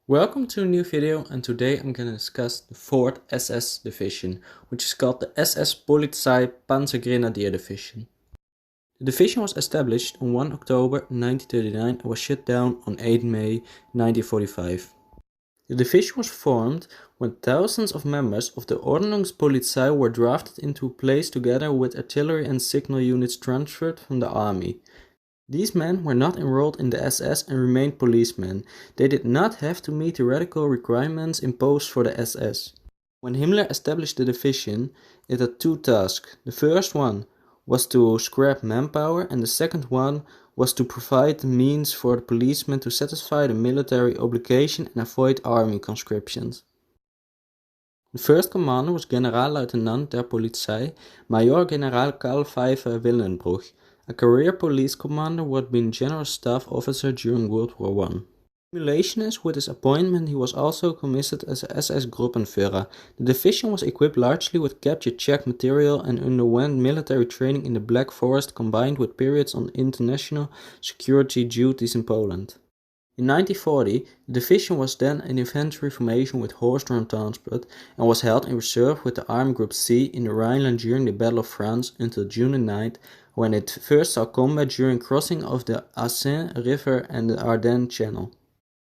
Welcome to a new video, and today I'm going to discuss the 4th SS Division, which is called the SS Polizei Panzergrenadier Division. The division was established on 1 October 1939 and was shut down on 8 May 1945. The division was formed when thousands of members of the Ordnungspolizei were drafted into place together with artillery and signal units transferred from the army. These men were not enrolled in the SS and remained policemen. They did not have to meet the radical requirements imposed for the SS. When Himmler established the division, it had two tasks. The first one was to scrap manpower, and the second one was to provide the means for the policemen to satisfy the military obligation and avoid army conscriptions. The first commander was Generalleutnant der Polizei, Major General Karl Pfeiffer Willenbruch, a career police commander who had been General Staff Officer during World War I. Simultaneous with his appointment, he was also commissioned as a SS Gruppenführer. The division was equipped largely with captured Czech material and underwent military training in the Black Forest combined with periods on international security duties in Poland. In 1940, the division was then an infantry formation with horse-drawn transport and was held in reserve with the Army Group C in the Rhineland during the Battle of France until June 9th, when it first saw combat during crossing of the Aisne River and the Ardennes Channel.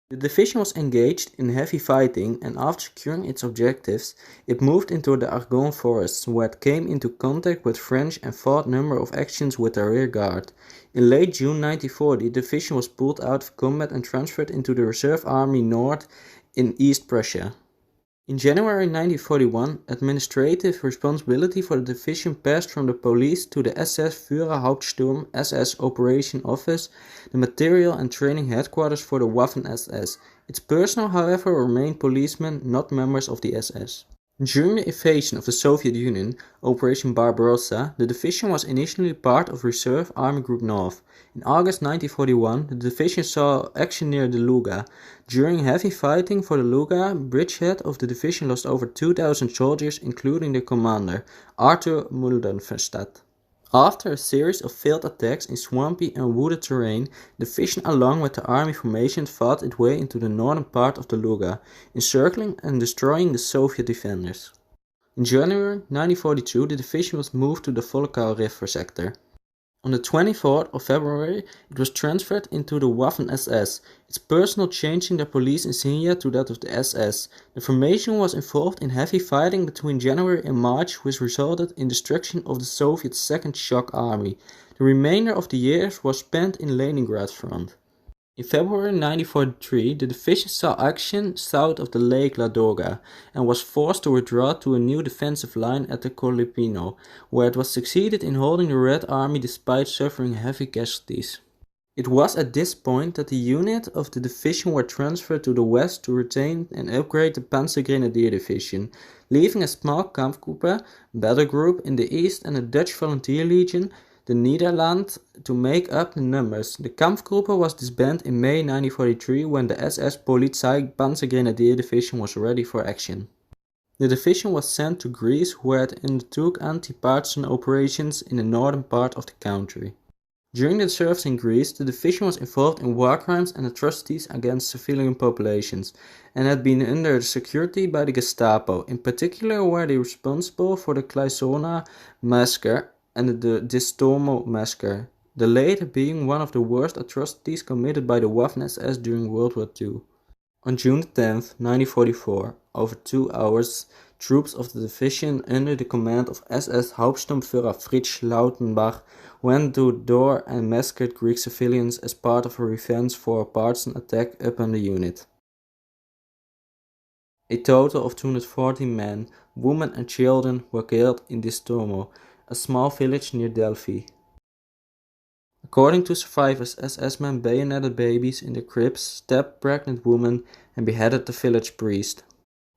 The division was engaged in heavy fighting, and after securing its objectives, it moved into the Argonne forests, where it came into contact with French and fought a number of actions with the rear guard. In late June 1940, the division was pulled out of combat and transferred into the Reserve Army North in East Prussia. In January 1941, administrative responsibility for the division passed from the police to the SS Führerhauptsturm SS Operation Office, the material and training headquarters for the Waffen-SS. Its personnel, however, remained policemen, not members of the SS. During the invasion of the Soviet Union, Operation Barbarossa, the division was initially part of Reserve Army Group North. In August 1941, the division saw action near the Luga. During heavy fighting for the Luga, bridgehead of the division lost over 2,000 soldiers, including the commander, Arthur Muldenstadt. After a series of failed attacks in swampy and wooded terrain, the division along with the army formation fought its way into the northern part of the Luga, encircling and destroying the Soviet defenders. In January 1942, the division was moved to the Volkhov River sector. On the 24th of February, it was transferred into the Waffen-SS, its personnel changing their police insignia to that of the SS. The formation was involved in heavy fighting between January and March, which resulted in destruction of the Soviet Second Shock Army. The remainder of the year was spent in Leningrad front. In February 1943, the division saw action south of the Lake Ladoga and was forced to withdraw to a new defensive line at the Kolipino, where it was succeeded in holding the Red Army despite suffering heavy casualties. It was at this point that the unit of the division were transferred to the west to retain and upgrade the Panzergrenadier Division, leaving a small Kampfgruppe battle group in the east and a Dutch Volunteer Legion, the Nederland, to make up the numbers. The Kampfgruppe was disbanded in May 1943 when the SS Polizei Panzergrenadier Division was ready for action. The division was sent to Greece, where it undertook anti-partisan operations in the northern part of the country. During the service in Greece, the division was involved in war crimes and atrocities against civilian populations, and had been under security by the Gestapo. In particular were they responsible for the Clausona massacre and the Distomo massacre, the latter being one of the worst atrocities committed by the Waffen-SS during World War II. On June 10, 1944, over 2 hours, troops of the division under the command of SS Hauptsturmführer Fritz Lautenbach went door and massacred Greek civilians as part of a revenge for a partisan attack upon the unit. A total of 240 men, women and children were killed in Distomo, a small village near Delphi. According to survivors, SS men bayoneted babies in the cribs, stabbed pregnant women, and beheaded the village priest.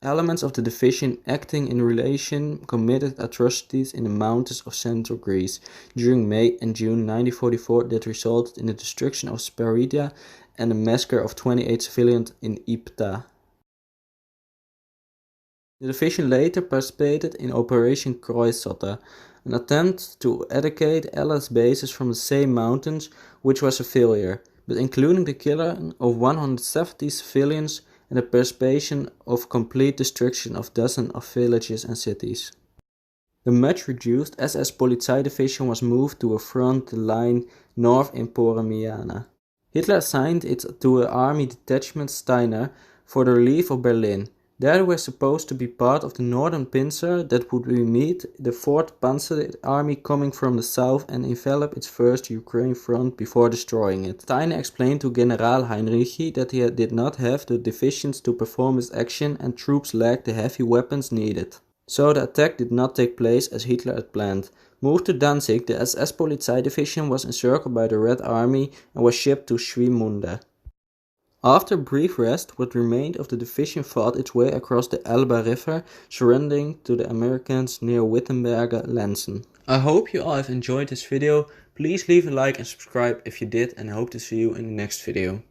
Elements of the division acting in relation committed atrocities in the mountains of central Greece during May and June 1944 that resulted in the destruction of Sparida and the massacre of 28 civilians in Ipta. The division later participated in Operation Kreuzotter, an attempt to eradicate Allied bases from the same mountains, which was a failure, but including the killing of 170 civilians and the perception of complete destruction of dozens of villages and cities. The much reduced SS Polizei Division was moved to a front line north in Pomerania. Hitler assigned it to an army detachment Steiner for the relief of Berlin. They were supposed to be part of the northern pincer that would meet the 4th Panzer Army coming from the south and envelop its first Ukraine front before destroying it. Steiner explained to General Heinrichi that he did not have the divisions to perform this action and troops lacked the heavy weapons needed. So the attack did not take place as Hitler had planned. Moved to Danzig, the SS Polizei Division was encircled by the Red Army and was shipped to Schwiemünde. After a brief rest, what remained of the division fought its way across the Elbe River, surrendering to the Americans near Wittenberge-Lenzen. I hope you all have enjoyed this video. Please leave a like and subscribe if you did, and I hope to see you in the next video.